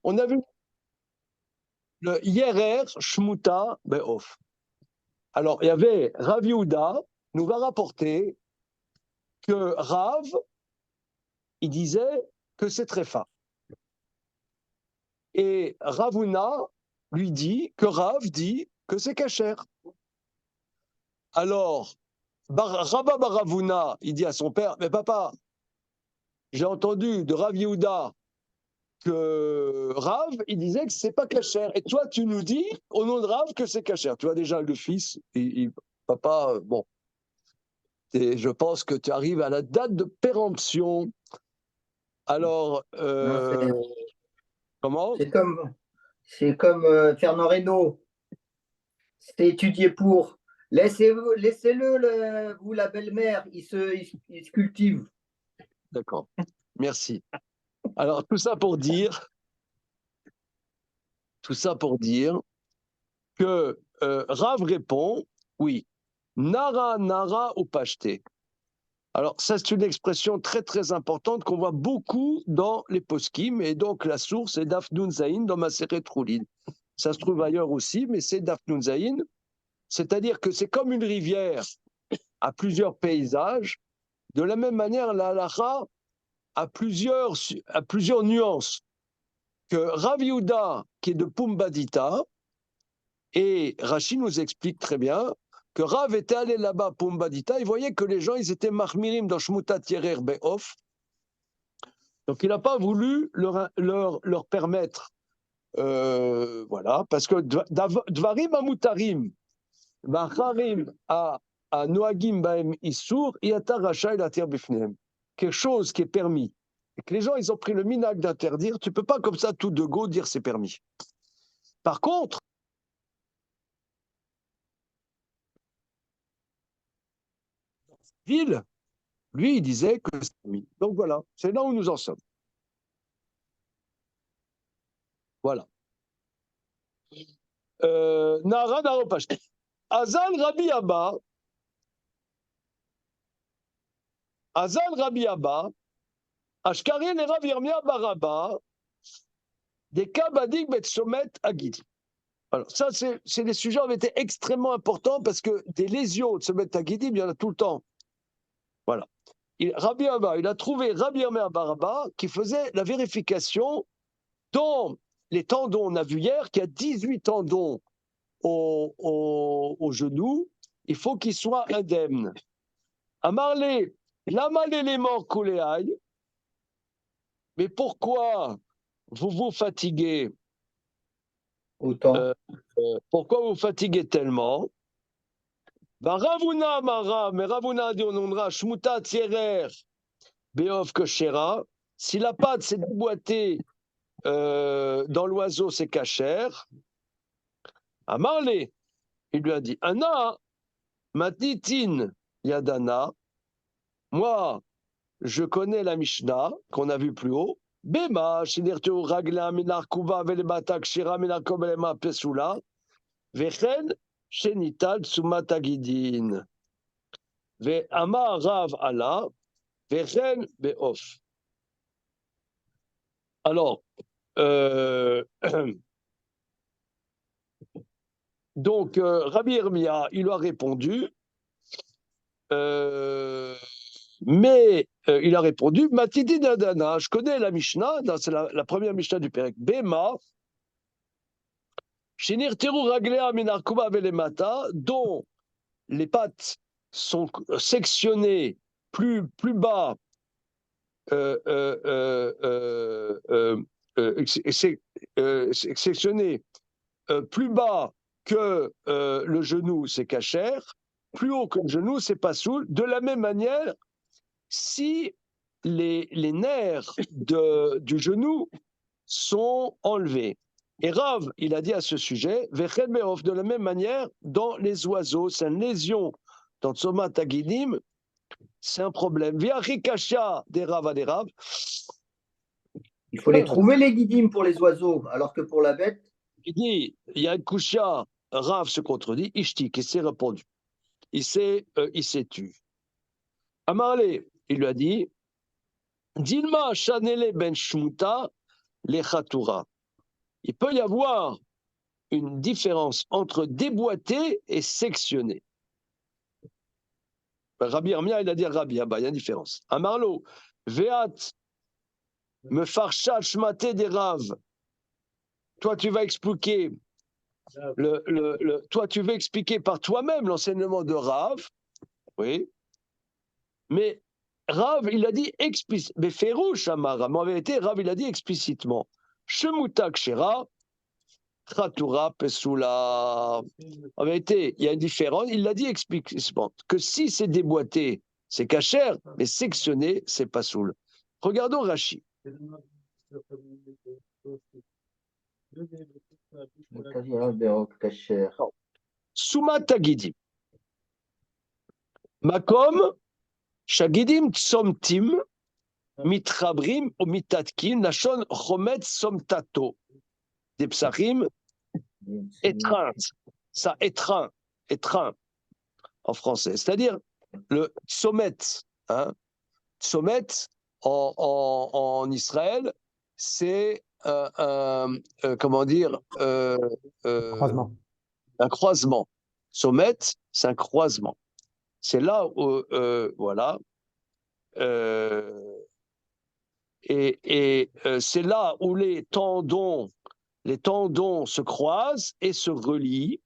On a vu le Yerer Shmuta Be'of. Alors, il y avait Rav Yehuda, nous va rapporter que Rav, il disait que c'est très fin. Et Ravuna lui dit que Rav dit que c'est kasher. Alors, Rabba Baravuna, il dit à son père, mais papa, j'ai entendu de Rav Yehuda que Rav, il disait que c'est pas kasher. Et toi, tu nous dis, au nom de Rav, que c'est kasher. Tu vois déjà le fils, papa, bon, je pense que tu arrives à la date de péremption. Alors, Non, comment? c'est comme Fernand Reynaud. C'est étudié pour. Laissez-le, vous, la belle-mère, il se cultive. D'accord, merci. Alors, tout ça pour dire que Rav répond, oui, Nara, Nara ou Pashté. Alors, ça, c'est une expression très, très importante qu'on voit beaucoup dans les poskim, et donc la source est Dafnun Zayin dans Maseret Troulin. Ça se trouve ailleurs aussi, mais c'est Dafnun Zayin, c'est-à-dire que c'est comme une rivière à plusieurs paysages. De la même manière, la halacha a plusieurs nuances. Que Rav Yehuda, qui est de Pumbadita, et Rashi nous explique très bien que Rav était allé là-bas à Pumbadita, il voyait que les gens, ils étaient marmirim dans Shmutat Yerer Be'of. Donc il n'a pas voulu leur permettre, voilà, parce que Dvarim Amutarim, Macharim a Noagim Baem Issour, Iata Racha et Atir Bifneem. Quelque chose qui est permis. Et que les gens, ils ont pris le minag d'interdire, tu ne peux pas comme ça tout de go dire c'est permis. Par contre, ville, lui, il disait que c'est permis. Donc voilà, c'est là où nous en sommes. Voilà. Nara Naropash. Azal Rabbi Abba, Ashkarin et Rav Yirmia Baraba, des Kabadik Betsomet Agidi. Alors, ça, c'est des sujets qui ont été extrêmement importants parce que des lésions de Somet Agidi, il y en a tout le temps. Voilà. Rabbi Abba, il a trouvé Rabbi Yirmia Baraba qui faisait la vérification dans les tendons. On a vu hier qu'il y a 18 tendons au genou. Il faut qu'ils soient indemnes. Amarlé, lama l'élément couléaï. Mais pourquoi vous vous fatiguez? Autant. Pourquoi vous fatiguez tellement? Ravuna Mara, mais Ravuna dit on nombrera Shmuta Tierer Beov Koshera. Si la pâte s'est déboîtée dans l'oiseau, c'est cachère. Amarle, il lui a dit Anna, Matitin Yadana, moi, je connais la Mishnah qu'on a vue plus haut. Bema, Shinirtu Ragla, Minar Kuba, Velebatak, Shira, Minar Kobelema, Pesula, Vechen, Shenital, Sumatagidin. Ve Amar Rav Allah, Vechen, Beof. Alors, donc, Rabbi Irmia, il lui a répondu, mais il a répondu, Matidi Dadana, je connais la Mishnah, c'est la première Mishnah du Pérec, Bema, Shinir Teru Raglea Minarkuba Velemata, dont les pattes sont sectionnées plus bas, sectionnées plus bas que le genou, c'est cachère, plus haut que le genou, c'est pas soul. De la même manière, si les nerfs du genou sont enlevés. Et Rav, il a dit à ce sujet, de la même manière, dans les oiseaux, c'est une lésion dans Tsomat Agidim, c'est un problème. Viachikasha des Rav à des Rav. Il faut les trouver, les guidimes, pour les oiseaux, alors que pour la bête. Il dit, il y a une Kusha, Rav se contredit, Ishtik, il s'est répondu. Il s'est tu. Amarle, il lui a dit, Dilma Chanele ben Shmuta le Chatura. il peut y avoir une différence entre déboîter et sectionner. Rabbi Armia, il a dit Rabbi Abba, il y a une différence. Amarlo, Veat, me farcha shmate des raves. Toi, tu vas expliquer toi, tu veux expliquer par toi-même l'enseignement de Rav, oui, mais Rav, il a dit explicitement, mais Férouche, Amara, mais en vérité, Rav, il a dit explicitement, Shemutak Shera, Khatura Pesula. En vérité, il y a une différence, il l'a dit explicitement, que si c'est déboîté, c'est cachère, mais sectionné, c'est pas soul. Regardons Rashi. Souma Tagidim. Makom, Shagidim Tsomtim, Mitrabrim ou Mitatkin, Nashon Chomet Somtato. Des psachim, étreinte. Ça étreint en français. C'est-à-dire le sommet. Hein, sommet en Israël, c'est comment dire Croisement. un croisement. Sommet, c'est un croisement. C'est là où, voilà. Et c'est là où les tendons se croisent et se relient.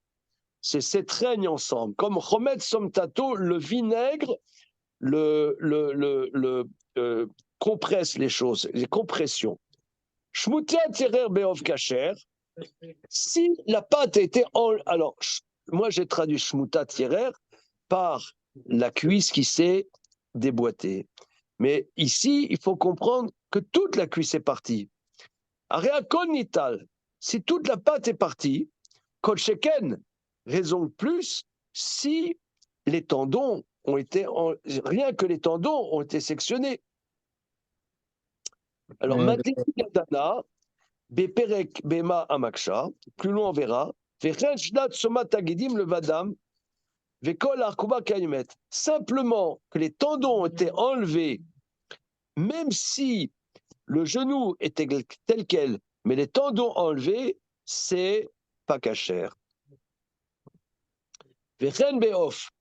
C'est s'étreignent ensemble. Comme Chomet Somtato, le vinaigre compresse les choses, les compressions. Shmutia Tirer Beov Kacher, si la pâte était alors, moi j'ai traduit Shmuta Tirer par la cuisse qui s'est déboîtée. Mais ici, il faut comprendre que toute la cuisse est partie. Areakon Nital, si toute la pâte est partie, Kolcheken, raison de plus, si les tendons ont été, rien que les tendons ont été sectionnés. Alors, Madina, Beperek Bema Amaksha, plus loin on verra, Vechenshdat Somat Tagidim le Vadam, Vekol Arkuba Kaymet. Simplement que les tendons ont été enlevés, même si le genou était tel quel, mais les tendons enlevés, c'est pas cachère.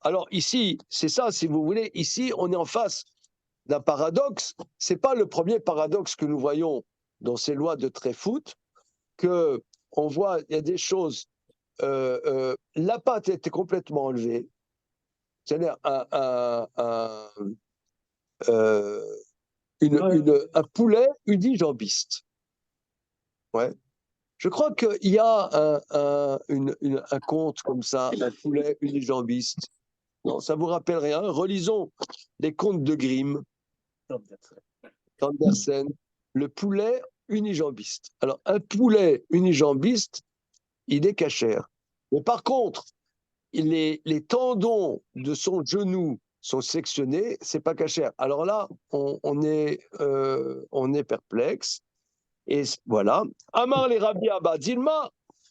Alors ici, c'est ça, si vous voulez, ici, on est en face d'un paradoxe. C'est pas le premier paradoxe que nous voyons dans ces lois de Tréfout, que on voit, il y a des choses, la pâte était complètement enlevée, c'est-à-dire un poulet unijambiste. Ouais. Je crois qu'il y a un conte comme ça, un poulet unijambiste. Non, ça vous rappelle rien. Relisons les contes de Grimm, d'Andersen, le poulet unijambiste. Alors, un poulet unijambiste, il est cachère. Mais par contre, les tendons de son genou sont sectionnés, c'est pas cachère. Alors là, on est perplexe. Et voilà. Amar les Rabbi Abba, Dilma,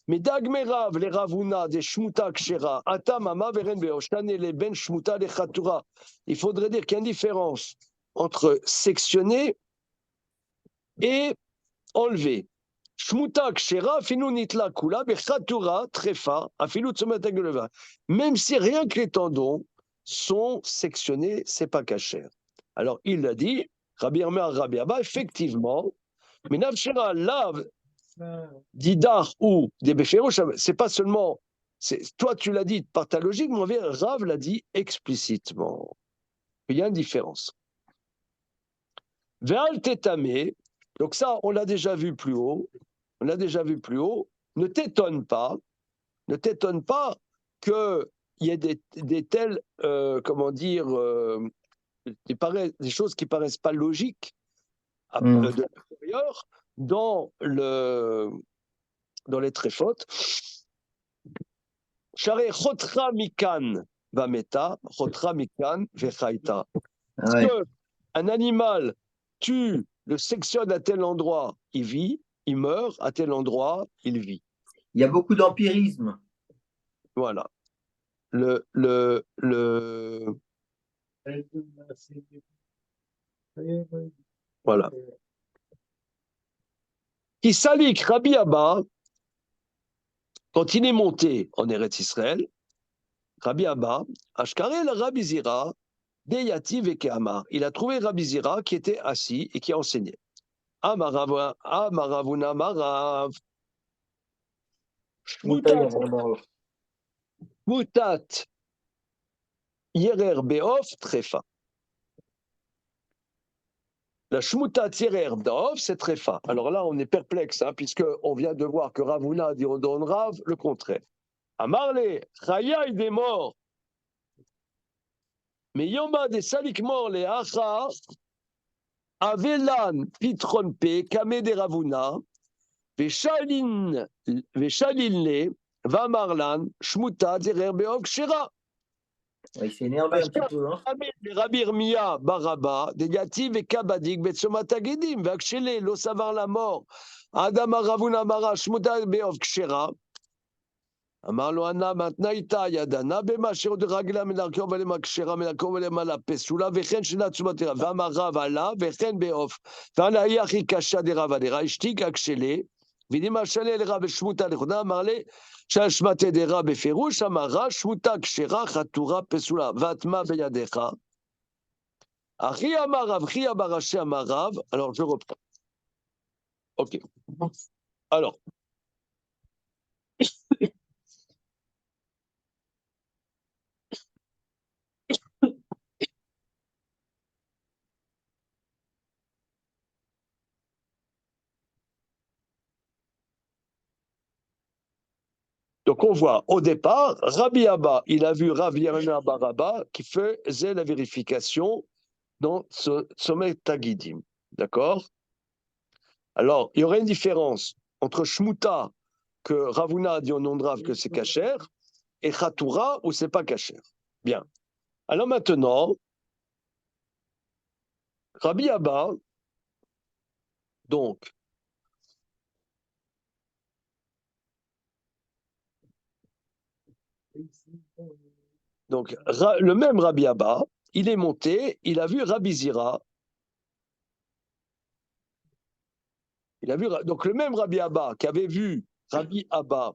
mais Dagmerav, les Ravuna, des Shmuta Kshera, Atamama, Veren Beoshtan et les Ben Shmuta, les Khatura. Il faudrait dire qu'il y a une différence entre sectionner et enlever. Shmuta Kshera, Finu Nitla Kula, Bechatura, Trefa, Afilu Tsomataguleva. Même si rien que les tendons sont sectionnés, c'est pas cachère. Alors il a dit, Rabbi Abba, effectivement, mais Navshera, Lav, Didar ou des Béchérouch, c'est pas seulement. Toi, tu l'as dit par ta logique, mais Rav l'a dit explicitement. Il y a une différence. Ve'al tetame, donc ça, on l'a déjà vu plus haut. On l'a déjà vu plus haut. Ne t'étonne pas qu'il y ait des telles, comment dire, des choses qui paraissent pas logiques de l'extérieur dans les tréfotes. Charé chotra mikan vameta, chotra mikan vechaita. Un animal tue, le sectionne à tel endroit, il vit, il meurt, à tel endroit, il vit. Il y a beaucoup d'empirisme. Voilà. Voilà. Qui salik Rabbi Abba, quand il est monté en Eretz Israël, Rabbi Abba, Ashkarel Rabbi Zira, Deyati Vekeamar. Il a trouvé Rabbi Zira qui était assis et qui a enseigné. Amaravuna Marav. Mutat Yerer Beof Trefa. La Shmutat Yerer Beof, c'est Trefa. Alors là, on est perplexe, puisqu'on vient de voir que Ravuna dit on donne Rav le contraire. Amarle, Chaya il est mort. Mais Yoma des Salik mort les Acha, Avelan Pitron Pe, Kame de Ravuna, Veshalin le, Vamarlan, Shmutat Yerer Beof Shera. Il s'est énervé un petit peu. Rabbi Irmia Baraba, Degativ et Kabadik, Betsomatagédim, Vakshele, lo savar la mort, Adam Ravuna Mara, Shmuta Beov Kshera, Amarlo Anna, Matnaïta, Yadana, Bema, Shiro de Ragla, Menarkor, Valema Kshera, Menarkor, Valema la Pesula, Vechen, Shina Tsumatera, Vamaravala, Vechen Beov, Vana Yachi Kasha de Ravadera, Ishtik Akshele, Vidima Shalel Rab Shmuta Lechona, Marle, Shashmate de Rab Ferouch, Amara, Shmuta Kshera, Chatura Pesula, Vatma Beyadecha. Achi Amarav, Chi Abaraché Amarav. Alors, je reprends. Ok. Alors. Donc, on voit au départ, Rabbi Abba, il a vu Rav Yerna Baraba qui faisait la vérification dans ce sommet Tagidim. D'accord? Alors, il y aurait une différence entre Shmuta, que Ravuna a dit au nom de Rav que c'est kasher, et Chatura, où c'est pas kasher. Bien. Alors maintenant, Rabbi Abba, donc, le même Rabbi Abba, il est monté, il a vu Rabbi Zira. Donc le même Rabbi Abba qui avait vu Rabbi Abba,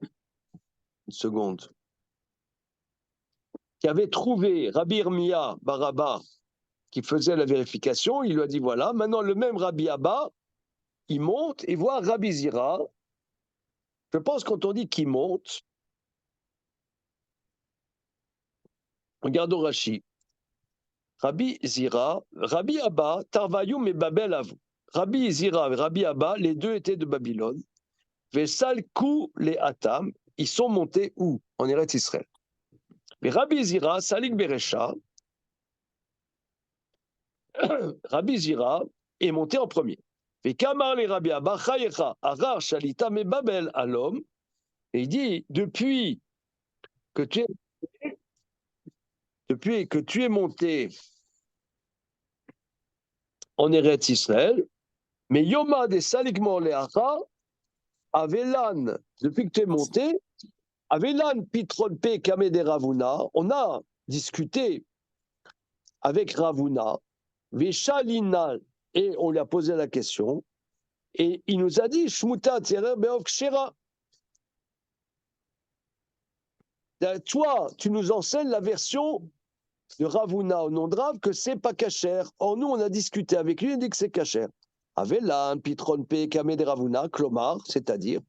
une seconde, qui avait trouvé Rabbi Irmia Baraba qui faisait la vérification, il lui a dit voilà, maintenant le même Rabbi Abba, il monte et voit Rabbi Zira. Je pense quand on dit qu'il monte, regarde au Rashi. Rabbi Zira, Rabbi Abba, Tarvayum et Babel à vous. Rabbi Zira et Rabbi Abba, les deux étaient de Babylone. Vesalku les Atam, ils sont montés où? En Eretz Israël. Mais Rabbi Zira, Salik Beresha, Rabbi Zira est monté en premier. Et Kamar les Rabbi Abba, Chayecha, Arar Shalita, mais Babel à l'homme, et il dit depuis que tu es monté en Eretz Israël, mais Yoma des Salikmor Leacha, Avelan, depuis que tu es monté, Avelan Pitron Pe Kame de Ravuna, on a discuté avec Ravuna, Veshalina, et on lui a posé la question, et il nous a dit Shmuta Tzerer Beov Kshera. Toi, tu nous enseignes la version de Ravuna au nom de Rav que c'est pas kasher. Or, nous, on a discuté avec lui, il dit que c'est kasher. Avelan Pitron Pe Kame de Ravuna, Klomar, c'est-à-dire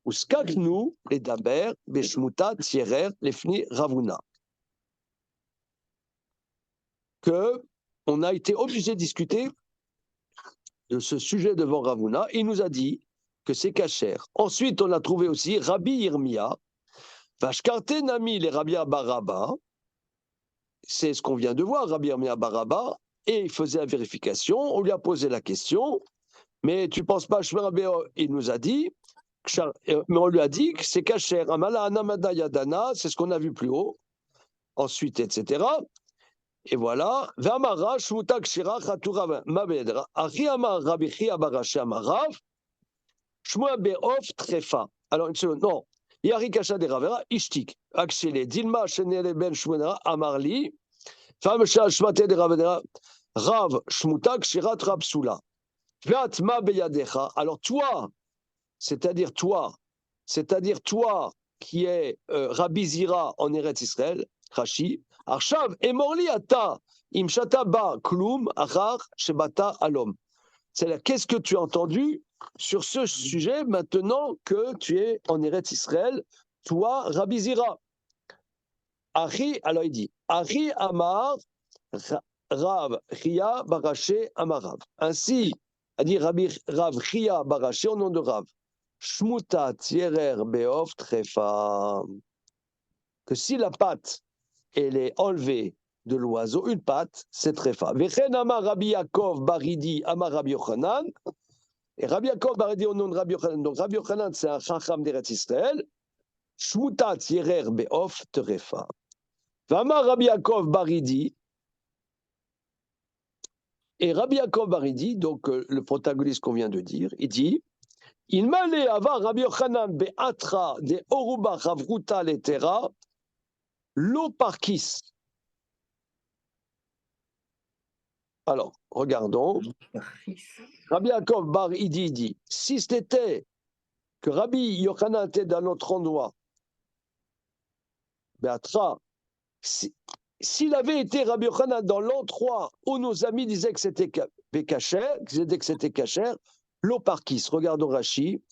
Uskaknu les daber beshmuta tierer lefni Ravuna. Que on a été obligé de discuter de ce sujet devant Ravuna. Il nous a dit que c'est kasher. Ensuite, on a trouvé aussi Rabbi Irmia, Vashkarte Nami les Rabbi Baraba. C'est ce qu'on vient de voir, Rabbi Irmia Baraba, et il faisait la vérification. On lui a posé la question, mais tu penses pas, il nous a dit. Mais on lui a dit que c'est kasher. Amala anamada yadana, c'est ce qu'on a vu plus haut. Ensuite, etc. Et voilà. Vamara shmuta kshira chatura mabedra. Achi amar rabbi chia barashi amarav. Shmua beof trefa. Alors, une seconde. Non. Yari kasha de ravera ishtik. Akshele. Dilma shenele ben shmunera amarli. Fam shal shmate de ravera. Rav shmuta kshira trapsula. Vatma beyadecha. Alors, toi, c'est-à-dire toi qui es Rabbi Zira en Eretz Israël, Rashi, Arshav Emorli Ata Imshata Ba Klum Achar Shebata Alom. C'est-à-dire, qu'est-ce que tu as entendu sur ce sujet maintenant que tu es en Eretz Israël, toi, Rabbi Zira? Alors il dit, Achi Amar Rav Chia Baraché Amarav. Ainsi, a dit Rav Chia Baraché au nom de Rav. Shmuta Tierer Beof Trefa. Que si la patte, elle est enlevée de l'oiseau, une patte, c'est Trefa. Vechen Amar Rabbi Yaakov Baridi Amar Rabbi Yochanan. Et Rabbi Yaakov Baridi au nom de Rabbi Yochanan. Donc Rabbi Yochanan, c'est un chacham d'Eretz Israël. Shmuta Tierer Beof Trefa. Vamar Rabbi Yaakov Baridi. Et Rabbi Yaakov Baridi, donc le protagoniste qu'on vient de dire, il dit il m'allait avoir Rabbi Yochanan be'atra de Oruba Chavruta letera lo parkis. Alors, regardons. Rabbi Yaakov Baridi dit si c'était que Rabbi Yochanan était dans notre endroit, be'atra, s'il avait été Rabbi Yochanan dans l'endroit où nos amis disaient que c'était kacher, qu'ils disaient que c'était kacher, l'eau parkis. Regardons Rashi.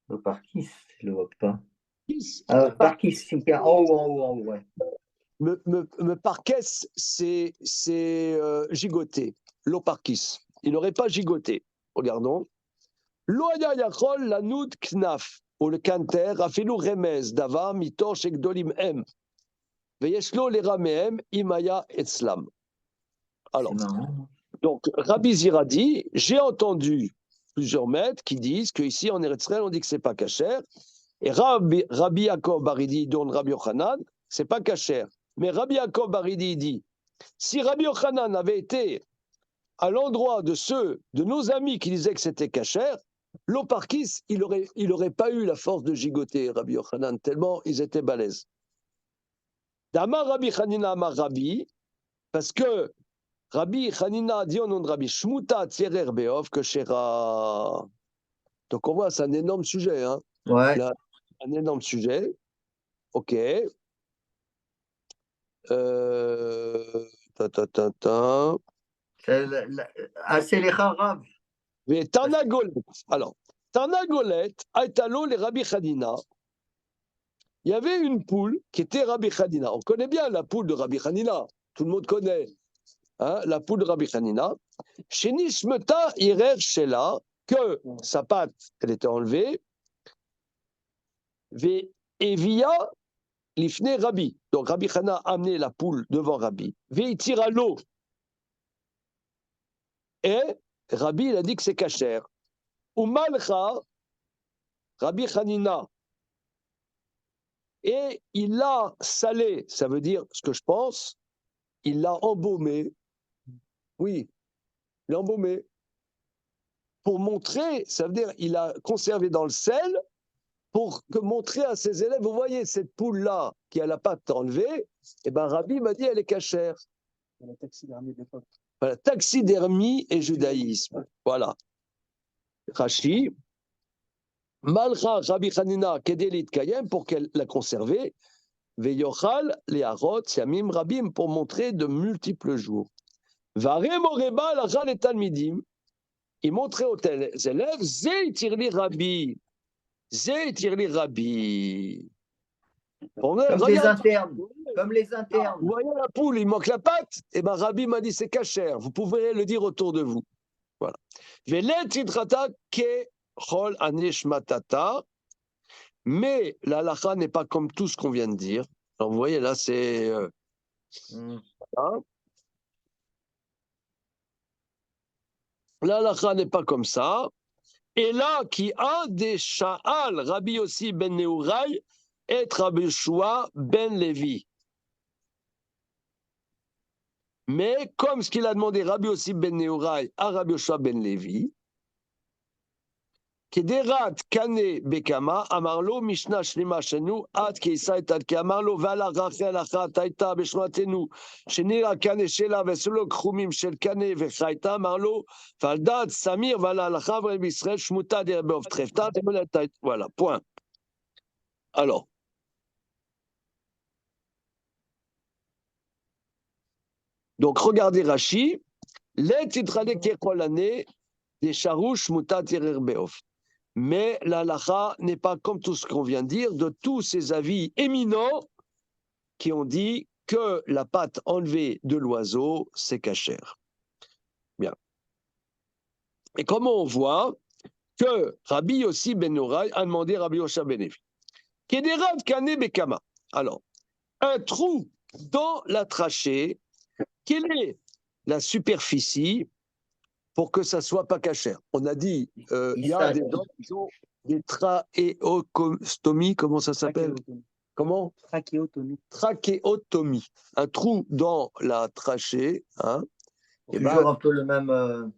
Le parkis, je ne le vois pas. Parkis, c'est en haut, ouais. Me parkes, c'est gigoté. L'eau parkis. Il n'aurait pas gigoté. Regardons. Loya yachol lanoud knaf. Ou le kanter, afilou remez, davar, mitor, shekdolim em. Veyeshlo les rameem, imaya etzlam. Alors, donc, Rabbi Zira dit, j'ai entendu plusieurs maîtres qui disent qu'ici en Eretz Israël, on dit que c'est pas kasher. Et Rabbi Yaakov Baridi, dont Rabbi Yochanan, c'est pas kasher. Mais Rabbi Yaakov Baridi dit, si Rabbi Yochanan avait été à l'endroit de nos amis qui disaient que c'était kasher, l'oparkis, il aurait pas eu la force de gigoter Rabbi Yochanan, tellement ils étaient balèzes. D'Amar Rabbi Hanina Amar Rabbi, parce que Rabbi Hanina dit au nom de Rabbi Shmuta Tierer Beov que Shera. Donc on voit, c'est un énorme sujet. Hein. Ouais. Là, un énorme sujet. Ok. C'est les Harav. Mais Tarnagolet. Alors, Tarnagolet, Aïtalo, les Rabbi Hanina. Il y avait une poule qui était Rabbi Hanina. On connaît bien la poule de Rabbi Hanina. Tout le monde connaît hein, la poule de Rabbi Hanina. Chez Nishmeta Irer Shela, que sa patte, elle était enlevée. Et via l'ifne Rabbi. Donc Rabbi Hanina a amené la poule devant Rabbi. Il tire à l'eau. Et Rabbi, il a dit que c'est kasher. Umalcha, Rabbi Hanina. Et il l'a salé, ça veut dire ce que je pense, il l'a embaumé. Oui, il l'a embaumé. Pour montrer, ça veut dire il a conservé dans le sel pour montrer à ses élèves, vous voyez cette poule-là qui a la patte enlevée, et ben Rabbi m'a dit elle est cachère. La taxidermie de l'époque. Voilà, taxidermie et judaïsme. Voilà. Rashi, Malcha Rabbi Hanina Kedelit Kayem pour qu'elle la conserve. Veyochal les harot yamim rabim pour montrer de multiples jours. Varem oreba lachal et talmidim. Il montrait aux élèves Zeitirli Rabbi. Zeitirli Rabbi. Comme les internes. Comme les internes. Vous voyez la poule, il manque la patte. Et bien Rabbi m'a dit c'est cachère. Vous pouvez le dire autour de vous. Voilà. Velet titrata ke chol anish matata. Mais la halakha n'est pas comme tout ce qu'on vient de dire. Alors vous voyez là, c'est. Hein? La halakha n'est pas comme ça. Et là, qui a des sha'al, Rabbi Yossi ben Neurai et Rabbi Yoshua ben Levi. Mais comme ce qu'il a demandé Rabbi Yossi ben Neurai à Rabbi Yoshua ben Levi, Kederat Kane Bekama, Amarlo, Mishnah Shlima Shenu, Ad Keisait Ad Keamarlo, Vala Rachel Achat Aita Beshmatenu, Shenira Kane Shela Vesolo Krumim Shel Kane Vechaita, Marlo, Valdad Samir, Vala Lachavre Bisrael, Shmuta Derbov Trefta, voilà, point. Alors. Donc, regardez Rashi, les titrade Kekolane, des Charouch Mutat Beof. Mais la halakha n'est pas comme tout ce qu'on vient de dire, de tous ces avis éminents qui ont dit que la patte enlevée de l'oiseau, c'est cachère. Bien. Et comment on voit que Rabbi Yossi ben Noraï a demandé à Rabbi Yosha ben Levi. Kederat Kane Bekama. Alors, un trou dans la trachée, quelle est la superficie pour que ça ne soit pas cachère? On a dit, il y a des gens qui ont des trachéostomies, comment ça s'appelle? Comment? Trachéotomie. Trachéotomie. Un trou dans la trachée. Hein, c'est toujours un peu le même.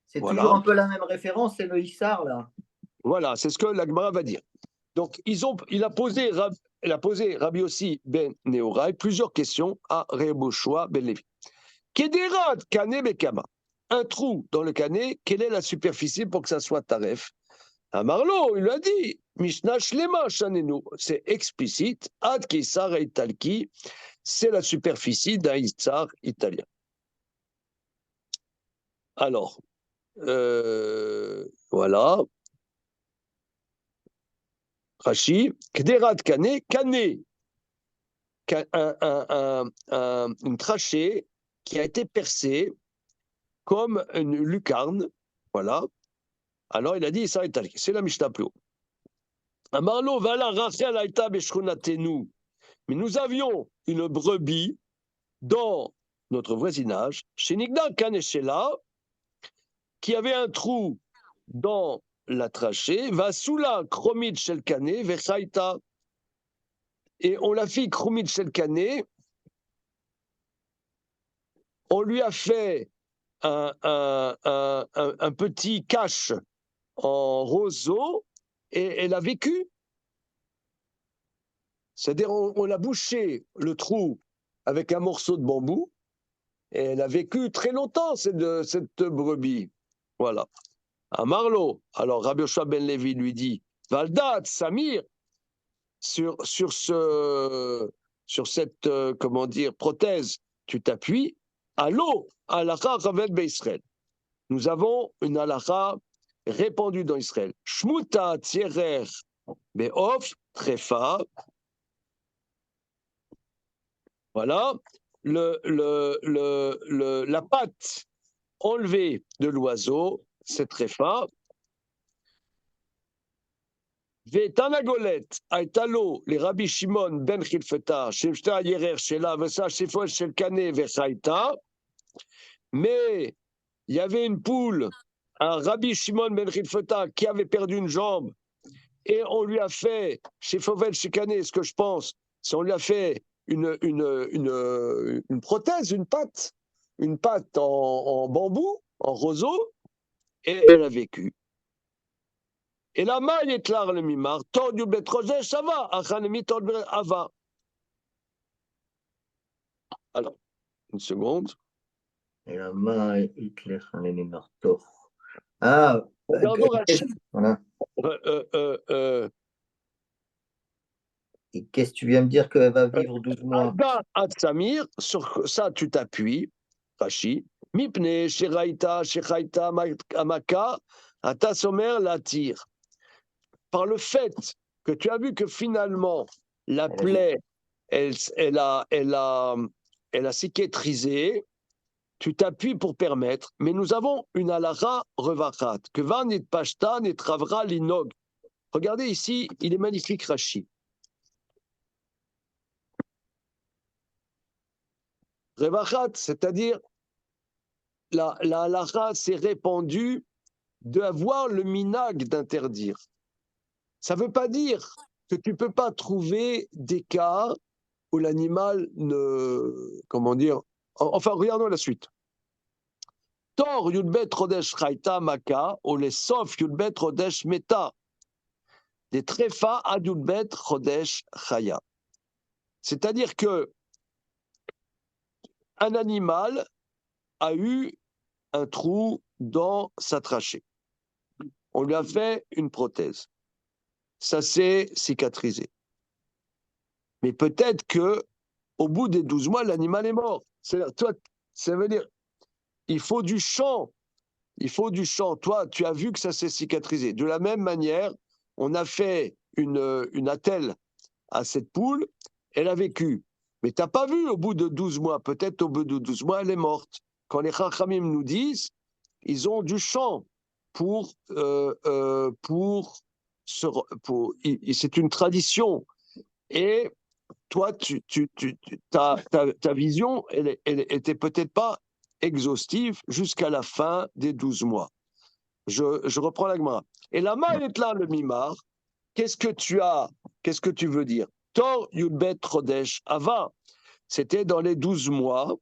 C'est voilà. Toujours un peu la même référence, c'est le Issar, là. Voilà, c'est ce que la Gemara va dire. Donc, il a posé Rabbi Yossi ben Nehorai plusieurs questions à Rehoboshua ben Levi. Kederat Kane Bekama. Un trou dans le canet, quelle est la superficie pour que ça soit taref? À Marlo, il lui a dit, Mishnah Shlema Shanenu, c'est explicite, Ad Kisar et Italki, c'est la superficie d'un Itsar italien. Alors, voilà. Rashi, Kderat Kane, Kane, une trachée qui a été percée comme une lucarne, voilà. Alors il a dit, ça c'est la Mishnah plus haut. Amarlo, vala Rachel aita beshchunatenu. Mais nous avions une brebis dans notre voisinage, chez Nigda Kaneshela, qui avait un trou dans la trachée, va sous la chromide shel kane, vechaita. Et on l'a fait chromide shel kane, on lui a fait un petit cache en roseau et elle a vécu. C'est-à-dire, on a bouché le trou avec un morceau de bambou et elle a vécu très longtemps, cette brebis. Voilà. À Marlo, alors Rabbi Yoshua ben Levi lui dit, Valdat, Samir, sur cette, comment dire, prothèse, tu t'appuies à l'eau, à l'Alacha Ravet Beisraël. Nous avons une halakha répandue dans Israël. Shmuta Tierer Beof Trefa. Voilà. La patte enlevée de l'oiseau, c'est Trefa. Vetanagolet, Aitalo, les Rabbi Shimon ben Chilfeta, Shemshta Yerer Shela, Vesa Shefoel Shel Kane, Vesaita. Mais il y avait une poule, un Rabbi Shimon ben Chilfeta, qui avait perdu une jambe, et on lui a fait, chez Fovel Shekane, ce que je pense, c'est on lui a fait une prothèse, une patte en bambou, en roseau, et elle a vécu. Et la maille est claire, le mimar, tordu betrojet, ça va, achanemi tordu ava. Alors, une seconde. Et la maille est claire, le mimar, tor. Ah, voilà. Et qu'est-ce que tu viens me dire qu'elle va vivre 12 mois? Samir, sur ça tu t'appuies, Rashi. Mipne, Sheraita, Shechaita, Amaka, Ata Somer, la tire. Par le fait que tu as vu que finalement la plaie, elle a cicatrisé, tu t'appuies pour permettre, mais nous avons une halakha revachat, que va nit pashta nit ravra linog. Regardez ici, il est magnifique, Rashi. Revachat, c'est-à-dire la halakha s'est répandue d'avoir le minag d'interdire. Ça ne veut pas dire que tu ne peux pas trouver des cas où l'animal ne... Comment dire? Enfin, regardons la suite. Tor Yudbet Rodesh Chaita Maka, ou les Sof Yudbet Rodesh Meta. Des Trefa à Yudbet Rodesh Chaya. C'est-à-dire que un animal a eu un trou dans sa trachée. On lui a fait une prothèse. Ça s'est cicatrisé. Mais peut-être que au bout des 12 mois, l'animal est mort. Toi, ça veut dire il faut du sang. Il faut du sang. Toi, tu as vu que ça s'est cicatrisé. De la même manière, on a fait une attelle à cette poule, elle a vécu. Mais tu n'as pas vu au bout de 12 mois. Peut-être au bout de 12 mois, elle est morte. Quand les Chachamim nous disent, ils ont du sang c'est une tradition. Et toi, ta vision, elle était peut-être pas exhaustive jusqu'à la fin des 12 mois. Je reprends la Gemara. Et la main est là, le mimar. Qu'est-ce que tu veux dire? Tor Yudbet Rodesh Ava. C'était dans les 12 mois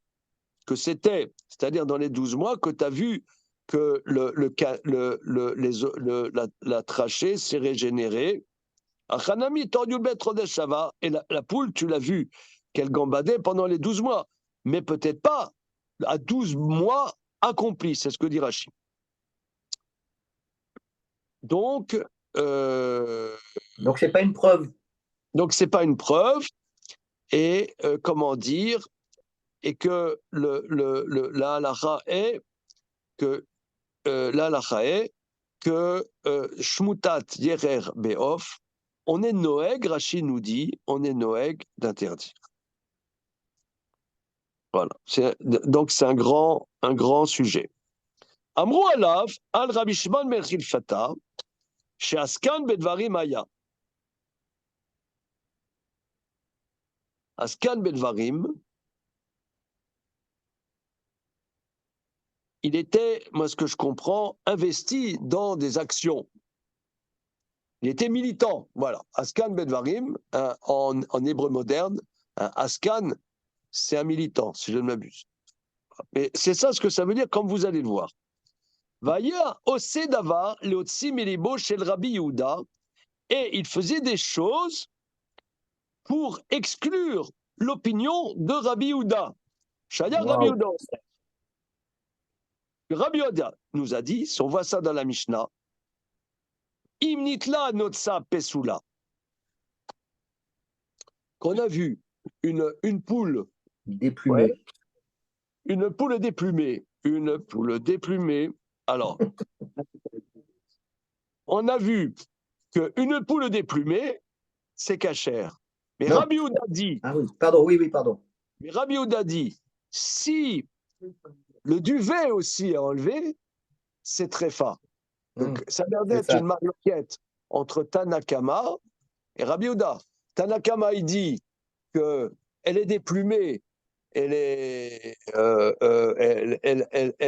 que c'était, c'est-à-dire dans les 12 mois que tu as vu que la trachée s'est régénérée. Achanami, Tor Yudbet Rodesh Ava. Et la poule, tu l'as vu qu'elle gambadait pendant les 12 mois, mais peut-être pas à 12 mois accomplis, c'est ce que dit Rashi. Donc, c'est pas une preuve. Donc, c'est pas une preuve. Et comment dire, et que la halacha est que shmutat yerer beof, on est noeg, Rashi nous dit, on est noeg d'interdire. Voilà. Donc c'est un grand sujet. Amrou alav al Rabbi Shimon ben Chilfata, chez Askan bedvarim haya. Askan bedvarim, il était, moi ce que je comprends, investi dans des actions. Il était militant, voilà. Askan bedvarim, en hébreu moderne, Askan, c'est un militant, si je ne m'abuse. Mais c'est ça ce que ça veut dire, comme vous allez le voir. Vaya ose davar leotsi milibo chez le Rabbi Yehuda, et il faisait des choses pour exclure l'opinion de Rabbi Yehuda. Shaya Rabbi Yehuda. Rabbi Yehuda nous a dit, si on voit ça dans la Mishnah, Imnitla notsa pesula. Qu'on a vu une poule déplumée. Ouais, une poule déplumée. Alors, on a vu qu'une poule déplumée, c'est cachère. Mais Rabbi Yehuda dit. Ah oui, pardon, oui, pardon. Mais Rabbi Yehuda dit, si le duvet aussi est enlevé, c'est tréfa. Donc, ça a l'air d'être une marloquette entre Tanakama et Rabbi Yehuda. Tanakama, il dit qu'elle est déplumée, elle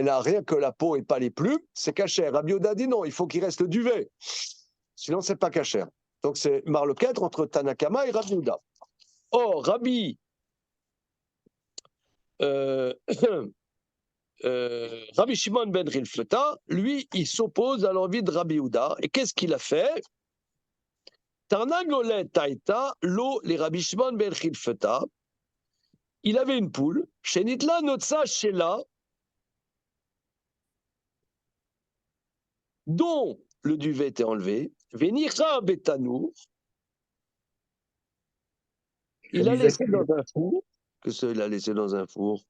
a rien que la peau et pas les plumes, c'est cachère. Rabbi Yehuda dit non, il faut qu'il reste le duvet. Sinon, c'est pas cachère. Donc, c'est marloquette entre Tanakama et Rabbi Yehuda. Or, Rabbi Shimon ben Rilfleta, lui, il s'oppose à l'envie de Rabbi Yehuda. Et qu'est-ce qu'il a fait? Tarnagolet taïta, l'eau, les Rabbi Shimon ben Rilfleta, il avait une poule, chez Nitla Notsa Shela, dont le duvet était enlevé, Venicha Betanour, il a laissé dans un four. Qu'est-ce qu'il a laissé dans un four?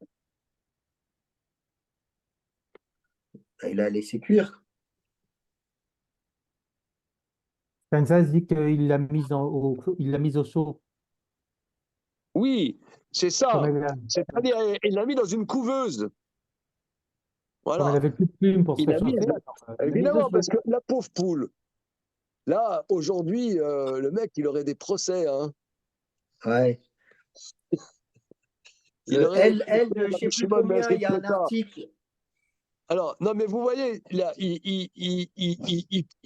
Il a laissé cuire. Kansas dit qu'il l'a mise au chaud. Oui, c'est ça. C'est-à-dire, il l'a mis dans une couveuse. Voilà. Comme elle avait plus de plumes pour se réchauffer. Évidemment, parce que la pauvre poule, là, aujourd'hui, le mec, il aurait des procès. Hein. Ouais. Je ne sais plus combien, il y a un article. Alors, non, mais vous voyez, là, il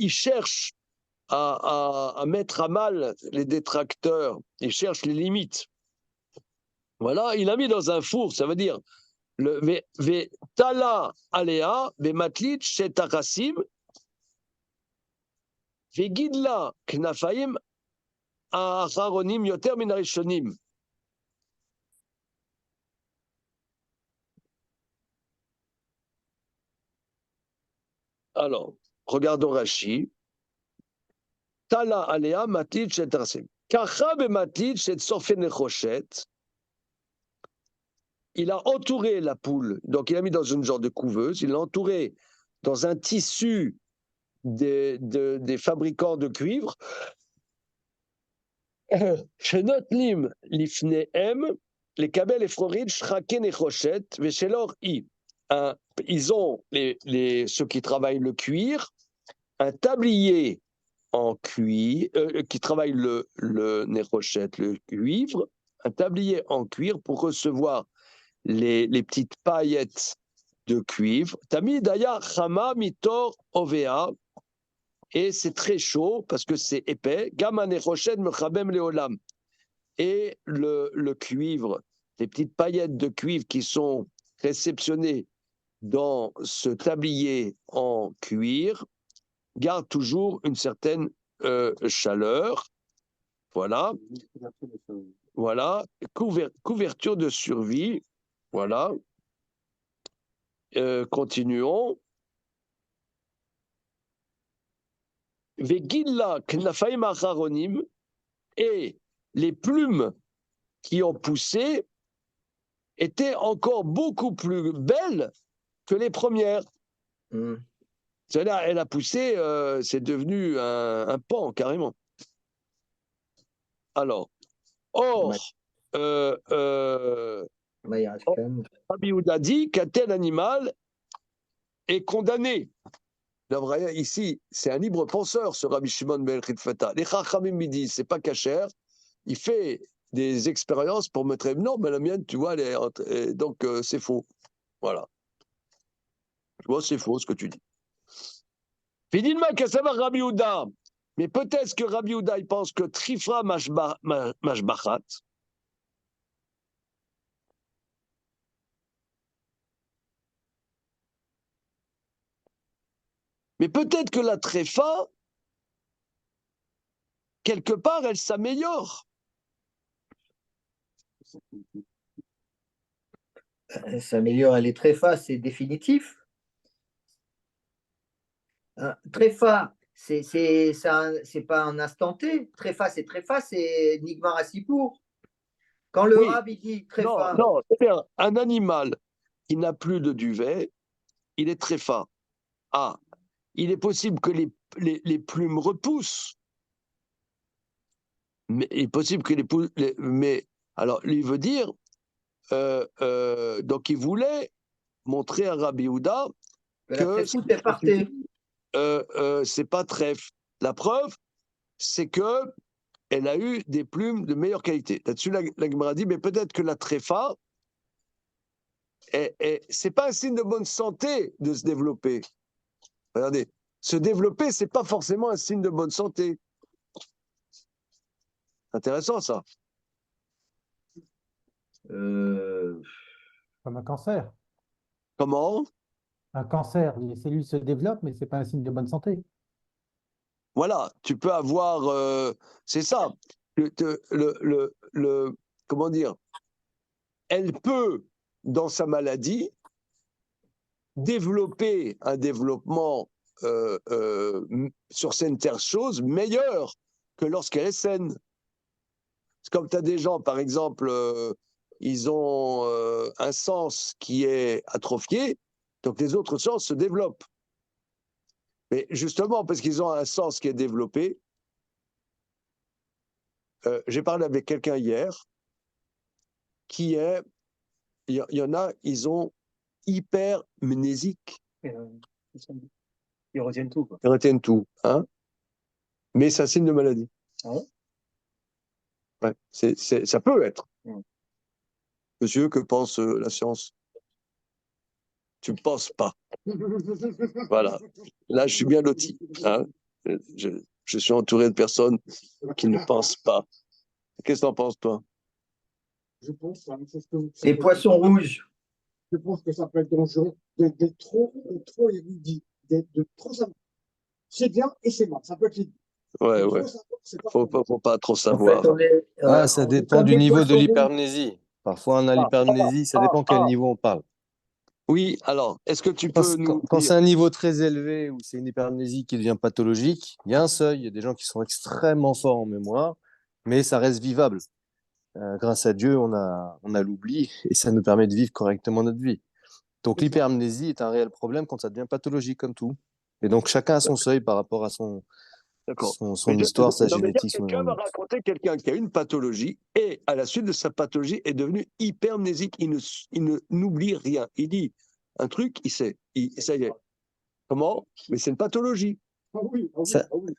cherche à mettre à mal les détracteurs, il cherche les limites. Voilà, il a mis dans un four, ça veut dire, Tala alea, matlit shetarasim, vegidla knafaim, acharonim yoter minarishonim. Alors, regardons Rashi. Tala alea matlit shetarasim. Kacha be matlit shet sorfen nechoshet. Il a entouré la poule, donc il a mis dans une genre de couveuse, il l'a entouré dans un tissu des fabricants de cuivre. Shenot lim lifnehem, les kabel et florides, shraken et chochet, veshelor i. Ils ont, ceux qui travaillent le cuir, un tablier en cuir, qui travaillent le nechochet, le cuivre, un tablier en cuir pour recevoir les petites paillettes de cuivre. Tamid aya chama mitor ovea, et c'est très chaud parce que c'est épais. Gama nechoshet mechabem leolam. Et le cuivre, les petites paillettes de cuivre qui sont réceptionnées dans ce tablier en cuir gardent toujours une certaine chaleur. Voilà. Voilà. Couverture de survie. Voilà. Continuons. Vegilla knafaim acharonim, et les plumes qui ont poussé étaient encore beaucoup plus belles que les premières. C'est-à-dire, elle a poussé, c'est devenu un pan carrément. Alors, or, Rabbi Yehuda dit qu'un tel animal est condamné. Ici, c'est un libre penseur, ce Rabbi Shimon ben Chitfata. Les Chachamim me disent, c'est pas cachère. Il fait des expériences pour me dire, non, mais la mienne, tu vois, donc c'est faux. Voilà. Tu vois, c'est faux ce que tu dis. Fidilma Kassava Rabbi Yehuda. Mais peut-être que Rabbi Yehuda, il pense que Trifra Mashbachat. Mais peut-être que la tréfa, quelque part, elle s'améliore. Elle s'améliore, elle est tréfa, c'est définitif. Tréfa, c'est pas un instant T. Tréfa, c'est Nigmar Asipour. Quand le Rab il dit tréfa. Non, c'est bien. Un animal qui n'a plus de duvet, il est tréfa. Ah, il est possible que les plumes repoussent. Mais il est possible que mais alors, il veut dire, donc il voulait montrer à Rabbi Yehuda que c'est pas trèfle. La preuve, c'est que elle a eu des plumes de meilleure qualité. Là-dessus, la Gemara dit, mais peut-être que la tréfa, c'est pas un signe de bonne santé de se développer. Regardez, se développer, c'est pas forcément un signe de bonne santé. Intéressant, ça. Comme un cancer. Comment? Un cancer, les cellules se développent, mais ce n'est pas un signe de bonne santé. Voilà, tu peux avoir, c'est ça. Comment dire? Elle peut, dans sa maladie, développer un développement sur certaines choses meilleur que lorsqu'elle est saine. C'est comme tu as des gens, par exemple, ils ont un sens qui est atrophié, donc les autres sens se développent. Mais justement, parce qu'ils ont un sens qui est développé, j'ai parlé avec quelqu'un hier qui est, il y en a, ils ont hypermnésique. Ils retiennent tout. Ils retiennent tout, hein? Mais c'est un signe de maladie. Ah ouais? Ouais, ça peut être. Monsieur, que pense la science? Tu ne penses pas. Voilà. Là, je suis bien loti. Hein? Je suis entouré de personnes qui ne pensent pas. Qu'est-ce que tu en penses, toi? Les poissons rouges. je pense que ça peut être dangereux d'être trop érudit, de trop savoir. C'est bien et c'est mal, ça peut être les deux. Ouais, Mais ouais. trop savoir, c'est pas Faut pas trop En fait, savoir. Ça on est dépend comme du des niveau de poissons rouges. l'hypermnésie. Parfois, on a l'hypermnésie, ça dépend quel niveau on parle. Oui, alors, est-ce que tu peux nous Quand dire? c'est un niveau très élevé ou c'est une hypermnésie qui devient pathologique, il y a un seuil. Il y a des gens qui sont extrêmement forts en mémoire, mais ça reste vivable. Grâce à Dieu, on a l'oubli et ça nous permet de vivre correctement notre vie. Donc C'est ça. l'hypermnésie est un réel problème quand ça devient pathologique comme tout. Et donc chacun a son seuil par rapport à son D'accord. histoire, sa Non, mais génétique, son quelqu'un m'a environnement. raconté quelqu'un qui a une pathologie et à la suite de sa pathologie est devenu hypermnésique. N'oublie rien. Il dit un truc, il sait. Ça y est. Comment? Mais c'est une pathologie. Ah oui, ah oui, Ça, ah oui.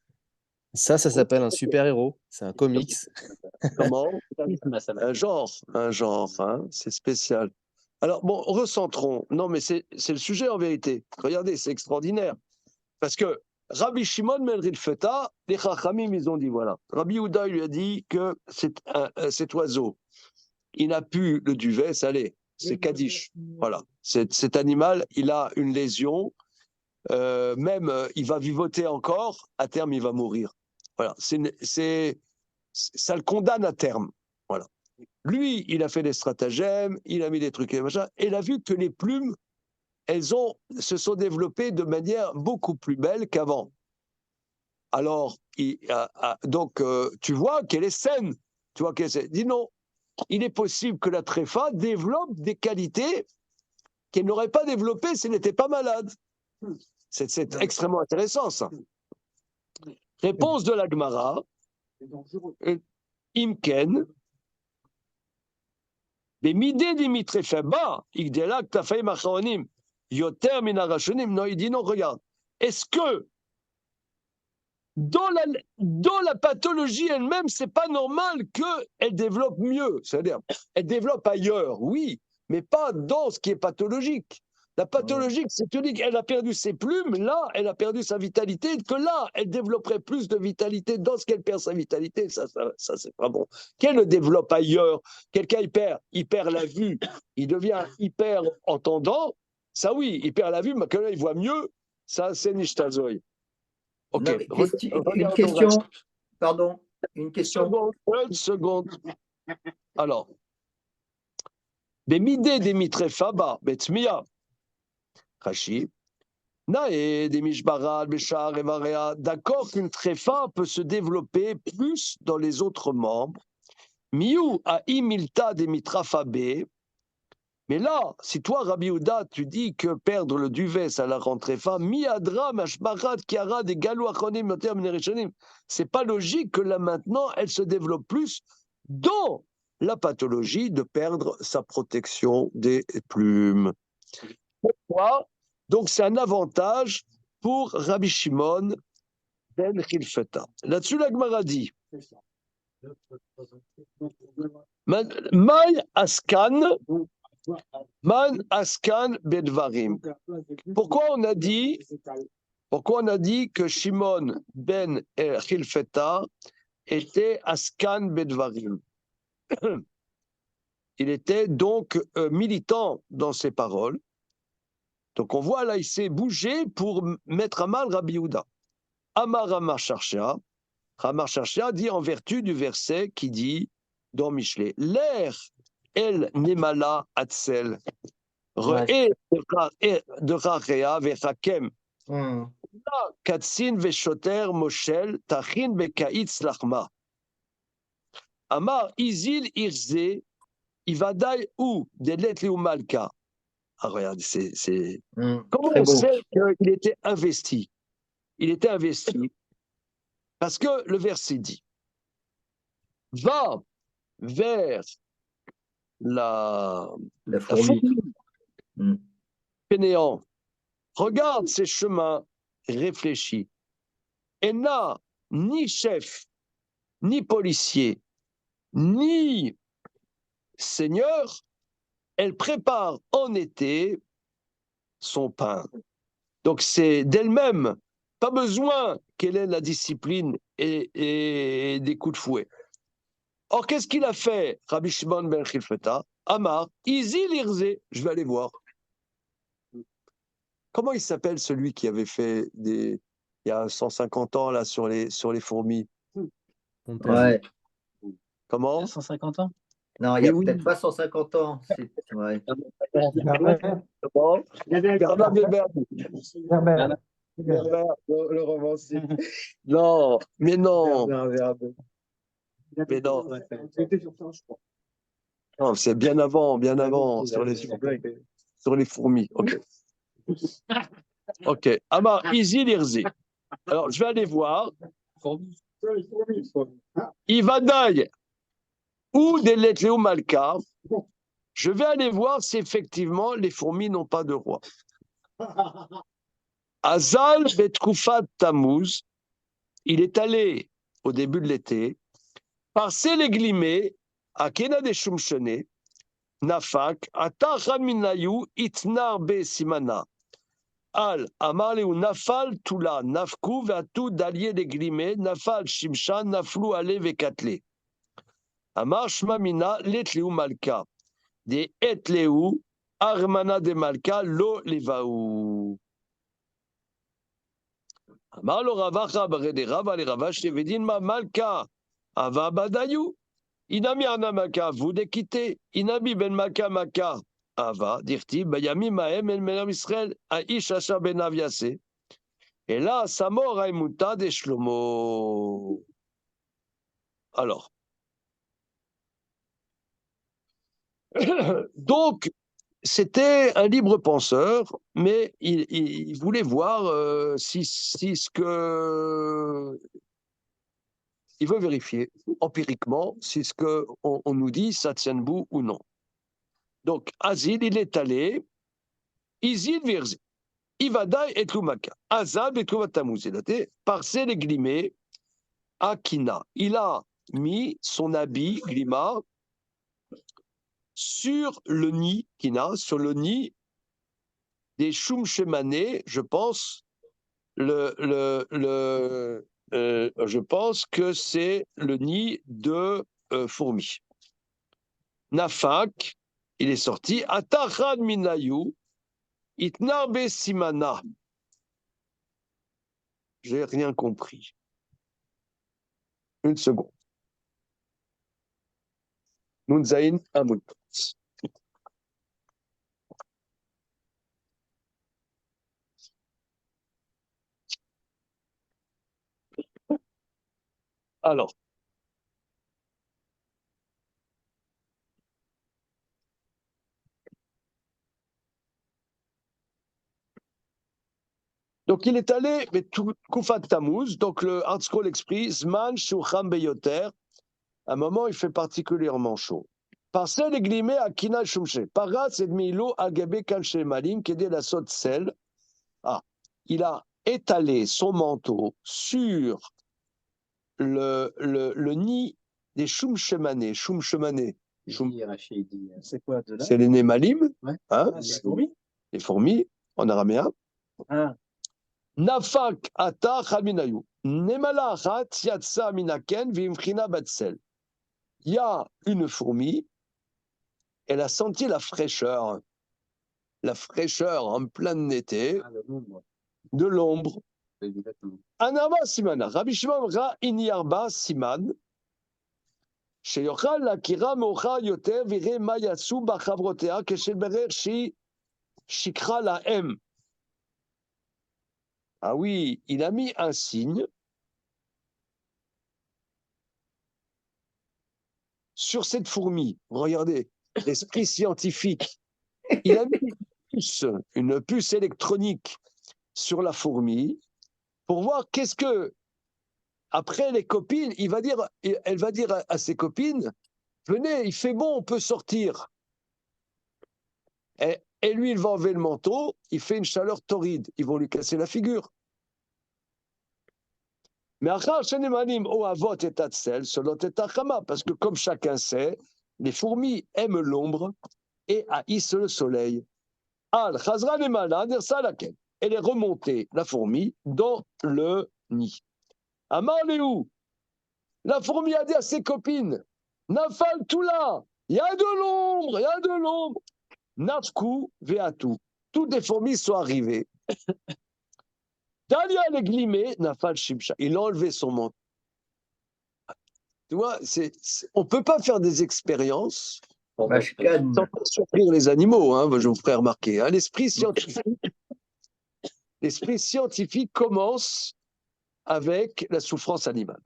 ça s'appelle un super-héros. C'est un comics. Comment? Un genre, hein, c'est spécial. Alors, bon, recentrons. Non, mais c'est le sujet en vérité. Regardez, c'est extraordinaire. Parce que Rabbi Shimon Ben Rilfeta, les Chachamim, ils ont dit voilà. Rabbi Yehuda lui a dit que cet oiseau, il n'a plus le duvet, ça l'est, c'est Kaddish. Voilà. Cet animal, il a une lésion, il va vivoter encore, à terme, il va mourir. Voilà. Ça le condamne à terme. Voilà. Lui, il a fait des stratagèmes, il a mis des trucs et des machins, et il a vu que les plumes, se sont développées de manière beaucoup plus belle qu'avant. Alors, tu vois qu'elle est saine. Tu vois qu'elle est saine. Dis non, il est possible que la tréfa développe des qualités qu'elle n'aurait pas développées si elle n'était pas malade. C'est extrêmement intéressant, ça. Réponse de la Gemara. Imken. Bemide dimitrefa ba, igdela ktafay machaonim, yoter min harashonim. Non, il dit non, regarde. Est-ce que dans la pathologie elle-même, c'est pas normal qu'elle développe mieux. C'est-à-dire, elle développe ailleurs, oui, mais pas dans ce qui est pathologique. La pathologique, c'est unique. Elle a perdu ses plumes, là, elle a perdu sa vitalité, que là, elle développerait plus de vitalité dans ce qu'elle perd sa vitalité. Ça c'est pas bon. Qu'elle le développe ailleurs, quelqu'un il perd la vue, il devient hyper entendant, ça oui, il perd la vue, mais que là, il voit mieux, ça c'est Nishtazoi. Ok, Non, une question, pardon, une question. Une seconde. Alors, Bemide demitrefa ba betzmiya, Rashi, Nae demishbaral beshar evarea. D'accord qu'une tréfa peut se développer plus dans les autres membres. Miu a imilta demitrafa be. Mais là, si toi, Rabbi Yehuda, tu dis que perdre le duvet, ça la rend tréfa, miadra mashbarat kiara des galou achonim noter menerishonim. C'est pas logique que là maintenant, elle se développe plus dans la pathologie de perdre sa protection des plumes. Pourquoi? Donc c'est un avantage pour Rabbi Shimon ben Chilfeta. Là-dessus, la Gemara dit May askan. Man askan bedvarim. Pourquoi on a dit que Shimon ben Chilfeta était askan bedvarim? Il était donc militant dans ses paroles. Donc on voit là, il s'est bougé pour mettre à mal Rabbi Yehuda. Amar Ramar Charchia. Ramar Charchia dit en vertu du verset qui dit dans Michelet, l'air El Nemala Atzel. Re'e de Rachea vechakem. Katsin veshoter moshel tachin bekaitz lachma. Amar izil irze ivadai ou delet leumalka. Ah regarde, comment on sait qu'il était investi? Il était investi parce que le verset dit va vers la fourmi. Fainéant, regarde ces chemins réfléchis. Elle n'a ni chef, ni policier, ni seigneur. Elle prépare en été son pain. Donc c'est d'elle-même, pas besoin qu'elle ait la discipline et des coups de fouet. Or, qu'est-ce qu'il a fait, Rabbi Shimon ben Chilfeta? Amar, Izi l'irze, je vais aller voir. Comment il s'appelle celui qui avait fait il y a 150 ans là sur les fourmis? Fontaine. Ouais. Comment? 150 ans? Non, il n'y a Oui, peut-être oui. pas 150 ans. Ouais. Herbert, Comment? Bernard Weber. Herbert. Weber, le romancier. Non, mais non. Mais non. C'était sur ça, je crois. Non, c'est bien avant, sur les fourmis. Ok. Ok. Amar, Izi Lirzi. Alors, je vais aller voir. Ivadaï ou des Letleu Malka. Je vais aller voir si effectivement les fourmis n'ont pas de roi. Azal Betkufat Tammuz, il est allé au début de l'été, passer les glimés à Kena de Shumshene, Nafak, Atachan Minayu, Itnar Be Simana. Al, Amar ou Nafal Tula, Nafku, Vatu Dalier des glimés, Nafal Shimshan, Naflu Ale Vekatle. Amar Shmamina, Letleu Malka. Des Etleu, Armana de Malka, Lo Levaou. אמר לו רב אחא ברד רבא לרבא שתבדין מה מלכה אבה בדיו. אינמי ענה מלכה אבו דקיטה, אינמי בן מלכה מלכה אבה, דכתיב בימים ההם אל מלך ישראל, האיש אשר בניו יעשה, אלא סמור האמונתא דשלמה. Alors, donc, c'était un libre penseur, mais il voulait voir si ce que il veut vérifier empiriquement si ce qu'on nous dit, ça tient debout ou non. Donc, Azil, il est allé, Izil Virzi, Ivada et Tlumaka, Azab et Tlumatamuz, il a été parcé les glimés à Kina. Il a mis son habit, glima, sur le nid, Kina, sur le nid des Shumshemané, je pense, je pense que c'est le nid de fourmis. Nafak, il est sorti. Atachad minayu, itnarbe simana. J'ai rien compris. Une seconde. Nunzain Amut. Alors, donc il est allé, mais Koufat Tammuz, donc le Hard Scroll explique, Zman Shucham Beyoter, à un moment il fait particulièrement chaud. Parcel les glimés à Kina Shumshe, Paras et Milo Agabe Kalche Malim, qui est la saute sel. Ah, il a étalé son manteau sur le nid des Shumshemané. Shumshemané. C'est quoi de là? C'est les Némalim, Ouais. hein, Ah, les fourmis? les fourmis en araméen. Ah, Nafak ata chaminayu. Nemala achat yatsa minaken vimchina batsel. Il y a une fourmi, elle a senti la fraîcheur en plein été, de l'ombre. Anava simana. Rabbi Shimon ra inyarba siman. שיוכל להכירה מאוחר יותר ויראה מה יעשו בחברותיה כשברך שהיא שיקחה להם. Ah oui, il a mis un signe sur cette fourmi. Regardez, l'esprit scientifique. Il a mis une puce électronique sur la fourmi pour voir qu'est-ce que, après les copines, elle va dire à ses copines, venez, il fait bon, on peut sortir. Et lui, il va enlever le manteau, il fait une chaleur torride, ils vont lui casser la figure. Mais parce que comme chacun sait, les fourmis aiment l'ombre et haïssent le soleil. Elle est remontée, la fourmi, dans le nid. Amarléou, la fourmi a dit à ses copines, Nafal tout là, il y a de l'ombre, il y a de l'ombre. Nafku veatu. Toutes les fourmis sont arrivées. Dalia le glimé, Nafal Shimsha. Il a enlevé son manteau. Tu vois, on ne peut pas faire des expériences Mashkan. sans surprendre les animaux, hein, je vous ferai remarquer. Hein. L'esprit scientifique commence avec la souffrance animale.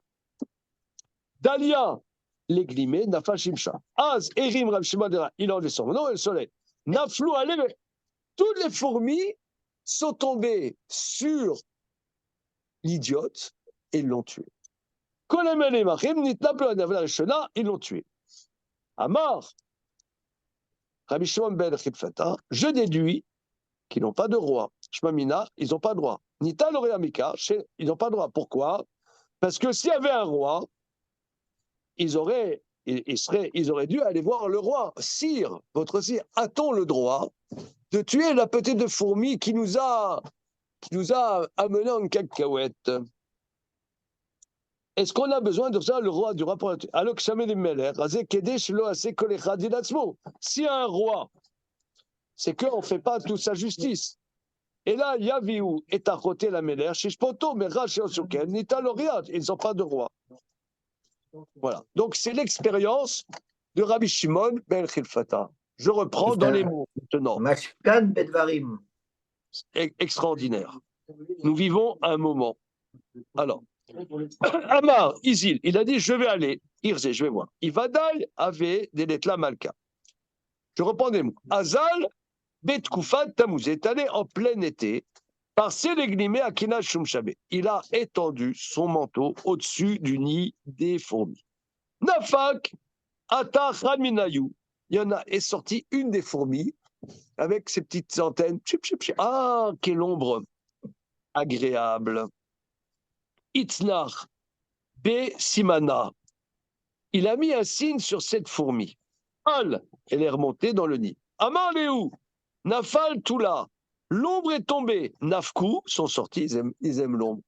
Dalia, les glimés, Nafal Shimsha. Az, Erim, Rav Shimon, il a enlevé son manteau et le soleil. Naflou, allez, toutes les fourmis sont tombées sur l'idiote et l'ont tué. Ils l'ont tué. Amar, Rabbi Shimon ben Chilfata, je déduis qu'ils n'ont pas de roi. Shmamina, ils n'ont pas de roi. Nita Loréamika, ils n'ont pas de roi. Pourquoi? Parce que s'il y avait un roi, ils auraient dû aller voir le roi. Sire, votre sire, a-t-on le droit de tuer la petite fourmi qui nous a amené en cacahuète? Est-ce qu'on a besoin de ça, le roi du roi pour la tuer? Alors que s'il y a un roi, c'est qu'on ne fait pas toute sa justice. Et là, Yaviou est à côté la Meler, Shishpoto, mais Racheosuken, Nita Loriat, ils n'ont pas de roi. Voilà. Donc, c'est l'expérience de Rabbi Shimon ben Chilfata. Je reprends dans les mots maintenant. Mashkan Bedvarim. Extraordinaire. Nous vivons un moment. Alors, Amar, Isil, il a dit je vais aller. Irze, je vais voir. Ivadai avait des lettres Malka. Je reprends des mots. Azal, Betkufat Tammuz est allé en plein été par Sélégnimé à Kina Shumshabe. Il a étendu son manteau au-dessus du nid des fourmis. Nafak, Ata Raminayou. Il y en a, est sortie une des fourmis avec ses petites antennes. Ah, quelle ombre agréable. Itznach, B. Simana. Il a mis un signe sur cette fourmi. Al, elle est remontée dans le nid. Amar Léou, Nafal Toula, l'ombre est tombée. Nafkou sont sortis, ils aiment l'ombre.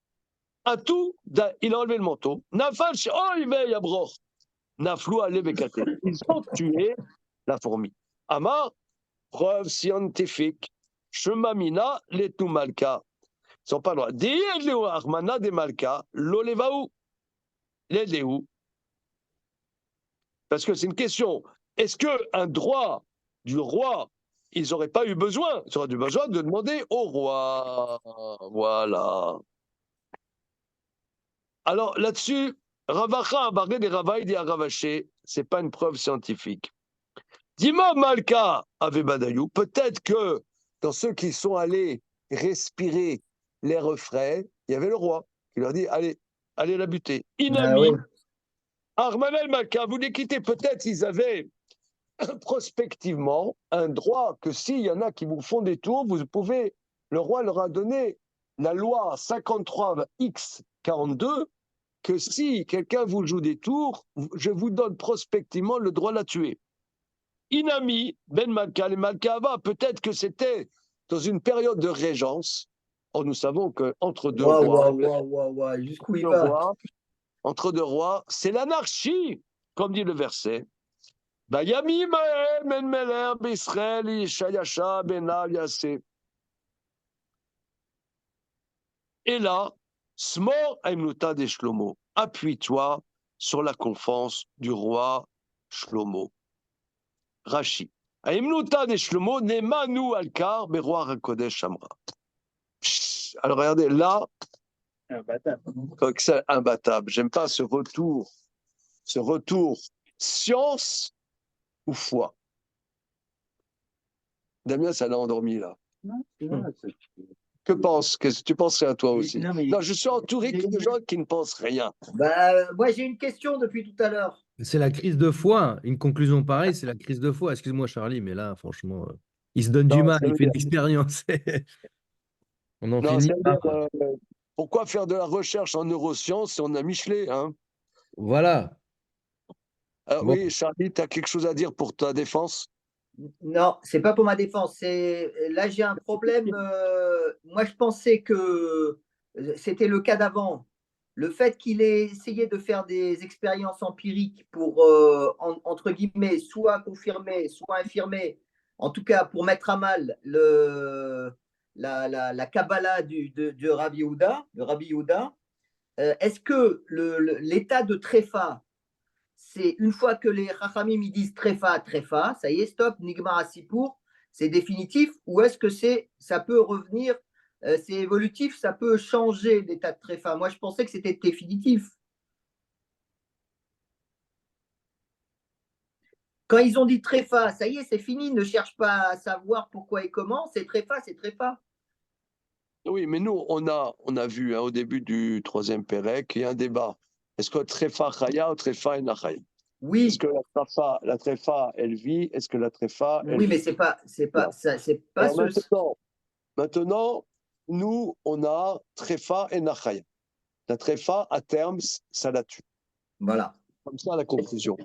Atou, il a enlevé le manteau. Nafal, oh, il veille à Broch. Naflou a Levekate. Ils ont tué la fourmi. Amar, preuve scientifique. Shemamina, letou malka. Ils n'ont pas le droit. Déedéou, Armana de malka, l'olevaou. L'Edéou. Parce que c'est une question. Est-ce qu'un droit du roi, ils n'auraient pas eu besoin? Ils auraient eu besoin de demander au roi. Voilà. Alors là-dessus, Ravacha Abaré des Ravaï dit à Ravaché, ce n'est pas une preuve scientifique. Dima Malka avait Badayou. Peut-être que dans ceux qui sont allés respirer l'air frais, il y avait le roi qui leur dit allez la buter. Inami. Armanel Malka, vous les quittez. Peut-être ils avaient prospectivement un droit que s'il y en a qui vous font des tours, vous pouvez. Le roi leur a donné la loi 53X42 que si quelqu'un vous joue des tours, je vous donne prospectivement le droit de la tuer. Inami, Ben Malka, les Malkava, peut-être que c'était dans une période de régence. Or, nous savons qu'entre deux rois, jusqu'où il va? Entre deux rois, c'est l'anarchie, comme dit le verset. Bayamim men meler b'Israël Ishayasha benav yaseh. Et là, Smor aimnuta de Shlomo. Appuie-toi sur la confiance du roi Shlomo. Rashi. Aimnuta de Shlomo nemanu alkar beroi hakodesh amra. Alors regardez là, imbattable. J'aime pas ce retour science ou foi. Damien, ça l'a endormi là. Qu'est-ce que tu penserais à toi aussi? Non, je suis entouré de gens qui ne pensent rien. Moi, j'ai une question depuis tout à l'heure. C'est la crise de foi. Une conclusion pareille, c'est la crise de foi. Excuse-moi, Charlie, mais là, franchement, il se donne du mal, il fait de l'expérience. On en finit pas. Pourquoi faire de la recherche en neurosciences si on a Michelet, hein? Voilà. Bon. Oui, Charlie, tu as quelque chose à dire pour ta défense? Non, c'est pas pour ma défense. Là, j'ai un problème. Moi, je pensais que c'était le cas d'avant. Le fait qu'il ait essayé de faire des expériences empiriques pour, entre guillemets, soit confirmer, soit infirmer, en tout cas pour mettre à mal la Kabbalah de Rabbi Yehuda, est-ce que l'état de tréfa, c'est une fois que les Chachamim ils disent tréfa, ça y est, stop, Nigmar Asipour, c'est définitif, ou est-ce que ça peut revenir, c'est évolutif, ça peut changer l'état de tréfa? Moi, je pensais que c'était définitif. Quand ils ont dit tréfa, ça y est, c'est fini, ne cherche pas à savoir pourquoi et comment, c'est tréfa, c'est tréfa. Oui, mais nous, on a vu au début du troisième Pérec, il y a un débat. Est-ce que tréfa chaya ou tréfa enachaya? Oui. Est-ce que la tréfa, elle vit? Est-ce que la tréfa, elle oui, mais vit? c'est pas Maintenant, nous, on a tréfa et nachaya. La tréfa, à terme, ça la tue. Voilà. Comme ça, la conclusion.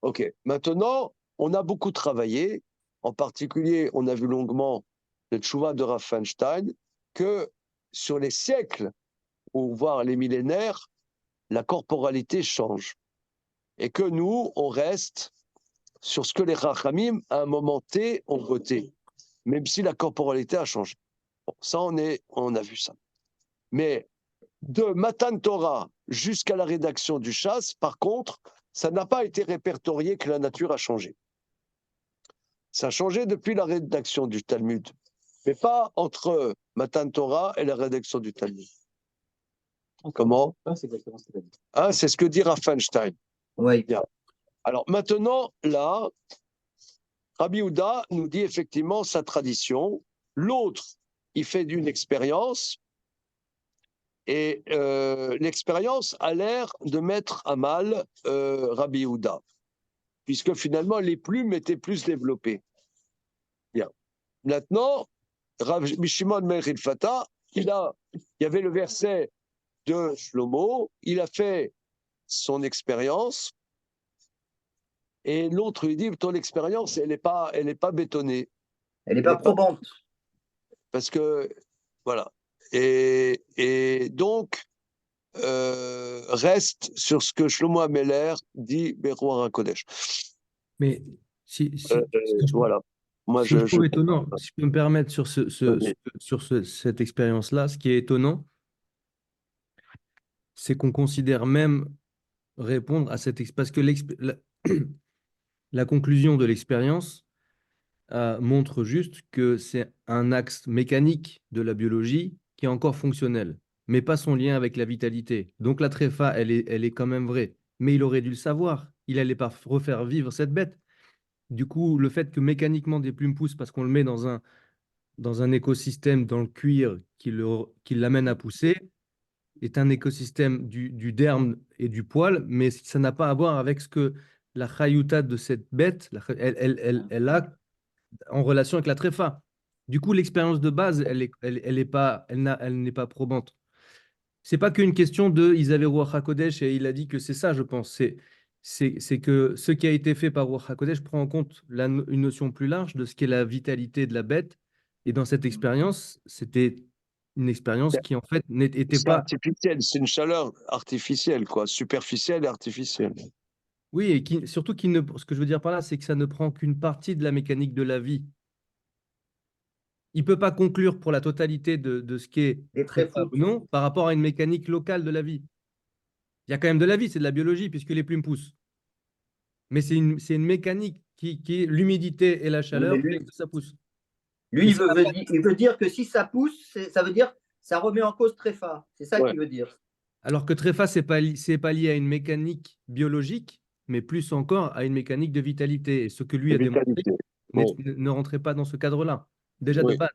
OK. Maintenant, on a beaucoup travaillé. En particulier, on a vu longuement le Tchouva de Raffenstein, que sur les siècles, ou voire les millénaires, la corporalité change. Et que nous, on reste sur ce que les Rachamim, à un moment T, ont voté, même si la corporalité a changé. Bon, ça, on a vu ça. Mais de Matan Torah jusqu'à la rédaction du Chasse, par contre, ça n'a pas été répertorié que la nature a changé. Ça a changé depuis la rédaction du Talmud, mais pas entre Matan Torah et la rédaction du Talmud. Comment? C'est ce que dit Raffenstein. Oui. Bien. Alors maintenant, là, Rabbi Yehuda nous dit effectivement sa tradition. L'autre, il fait d'une expérience. Et l'expérience a l'air de mettre à mal Rabbi Yehuda, puisque finalement les plumes étaient plus développées. Bien. Maintenant, Rabbi Shimon ben Chilfata, il y avait le verset de Shlomo, il a fait son expérience, et l'autre lui dit, ton expérience, elle n'est pas bétonnée. Elle n'est pas probante. Parce que, voilà. Et donc, reste sur ce que Shlomo Ameler dit Beroar HaKodesh. Mais si voilà. Moi, ce que je trouve étonnant, si je peux me permettre sur cette expérience-là, ce qui est étonnant, c'est qu'on considère même répondre à cette expérience, parce que la conclusion de l'expérience montre juste que c'est un axe mécanique de la biologie qui est encore fonctionnel, mais pas son lien avec la vitalité. Donc la tréfa, elle est quand même vraie, mais il aurait dû le savoir. Il n'allait pas refaire vivre cette bête. Du coup, le fait que mécaniquement des plumes poussent parce qu'on le met dans un écosystème, dans le cuir qui l'amène à pousser, est un écosystème du derme et du poil, mais ça n'a pas à voir avec ce que la chayuta de cette bête, elle a en relation avec la tréfa. Du coup, l'expérience de base, elle n'est pas probante. C'est pas qu'une question de ils avaient Ruach HaKodesh et il a dit que c'est ça, je pense. C'est que ce qui a été fait par Ruach HaKodesh prend en compte une notion plus large de ce qu'est la vitalité de la bête. Et dans cette expérience, c'était une expérience qui, en fait, n'était pas... artificielle, c'est une chaleur artificielle, quoi, superficielle et artificielle. Oui, et surtout, ce que je veux dire par là, c'est que ça ne prend qu'une partie de la mécanique de la vie. Il ne peut pas conclure pour la totalité de ce qui est tréfa ou non par rapport à une mécanique locale de la vie. Il y a quand même de la vie, c'est de la biologie puisque les plumes poussent. Mais c'est une mécanique qui est l'humidité et la chaleur qui fait que ça pousse. Lui, il veut dire que si ça pousse, ça veut dire ça remet en cause tréfa. C'est ça qu'il veut dire. Alors que tréfa, ce n'est pas lié à une mécanique biologique, mais plus encore à une mécanique de vitalité. Et ce que lui a démontré ne rentrait pas dans ce cadre-là, déjà de base.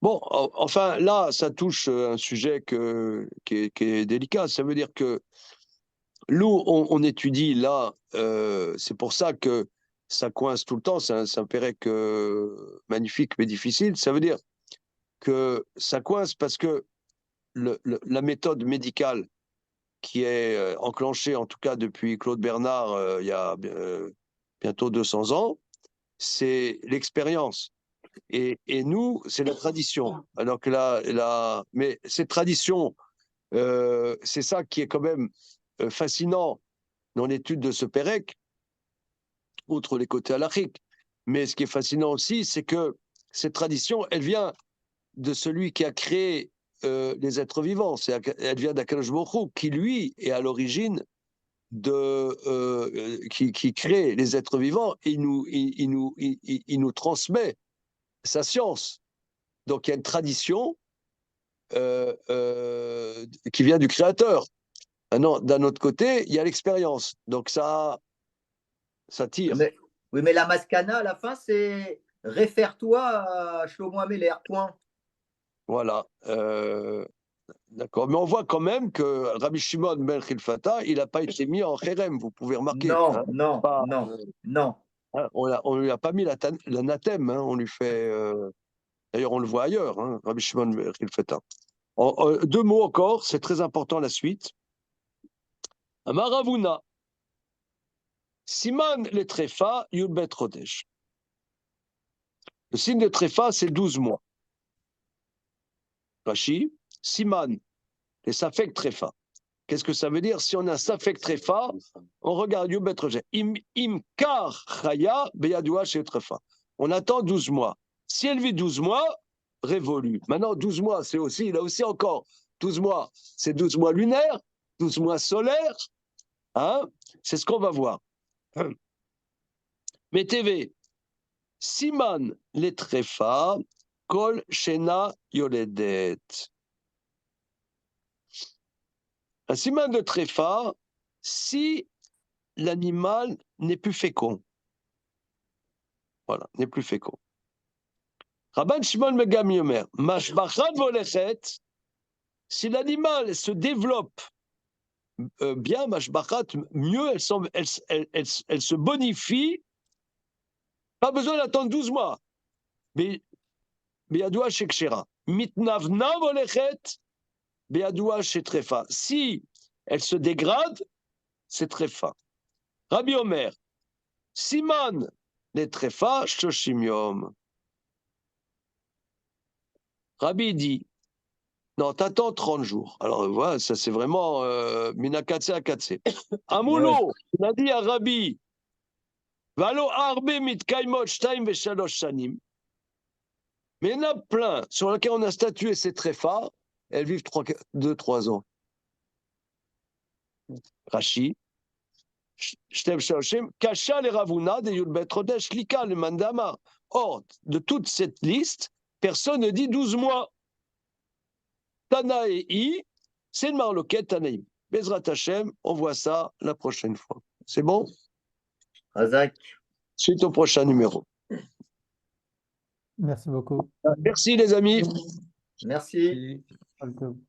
Bon, enfin, là, ça touche un sujet qui est délicat. Ça veut dire que nous, on étudie là, c'est pour ça que ça coince tout le temps, c'est un pérec magnifique mais difficile. Ça veut dire que ça coince parce que la méthode médicale qui est enclenchée, en tout cas depuis Claude Bernard, il y a bientôt 200 ans, c'est l'expérience. Et nous, c'est la tradition. Alors que mais cette tradition, c'est ça qui est quand même fascinant dans l'étude de ce Pérec, outre les côtés halachiques. Mais ce qui est fascinant aussi, c'est que cette tradition, elle vient de celui qui a créé les êtres vivants. Elle vient d'Akadosh Baruch Hu, qui lui est à l'origine qui crée les êtres vivants. Il nous transmet sa science. Donc il y a une tradition qui vient du Créateur. D'un autre côté, il y a l'expérience. Donc ça tire. Oui, mais la maskana, à la fin, c'est réfère-toi à Shlomo Ameler, point. Voilà. D'accord. Mais on voit quand même que Rabbi Shimon ben Chilfata, il n'a pas été mis en chérem, vous pouvez remarquer. Non, hein. non, Pas, non, non. Hein, on lui a pas mis l'anathème, hein, on lui fait. D'ailleurs, on le voit ailleurs, hein, Rabbi Shimon ben Chilfata. Deux mots encore, c'est très important la suite. Amaravuna. Siman le Tréfa, Yudbet Rodesh. Le signe de Tréfa, c'est 12 mois. Rashi, Siman, les Safek Tréfa. Qu'est-ce que ça veut dire? Si on a Safek Tréfa, on regarde Yudbet Rodesh. Imkar Chaya, Beyadua chez Tréfa. On attend 12 mois. Si elle vit 12 mois, révolu. Maintenant, 12 mois, c'est aussi, il a aussi encore 12 mois. C'est 12 mois lunaires, 12 mois solaires. Hein? C'est ce qu'on va voir. Mais TV, Siman les Tréfa, Kol Shena Yoledet. Un siman de Tréfa, si l'animal n'est plus fécond. Voilà, n'est plus fécond. Rabban Shimon Megam Yomer, Mashbachat Volechet, si l'animal se développe bien, Mashbachat, mieux, elle se bonifie, pas besoin d'attendre 12 mois. Mais Beyadoua Shekshera. Mitnavna Volechet, Beyadoua Shetrefa. Si elle se dégrade, c'est Trefa. Rabbi Omer, Siman les Trefa, Shoshim Yom. Rabbi dit, non, t'attends 30 jours. Alors voilà, ça c'est vraiment Minakatse à Katse. Amulo, il a dit à Rabbi, Valo Arbe Mitkaimot Shtaim Veshalosh Shanim. Mais il y en a plein sur lesquels on a statué ces Trefa, elles vivent 2-3 ans. Rashi, Kasha les Ravuna de Yulbet Rodesh, Lika le Mandama. Or, de toute cette liste, personne ne dit 12 mois. Tana et I, c'est le Marloquet Tanaïm. Bezrat Hashem, on voit ça la prochaine fois. C'est bon? Razak. Suite au prochain numéro. Merci beaucoup. Merci les amis. Merci. Welcome.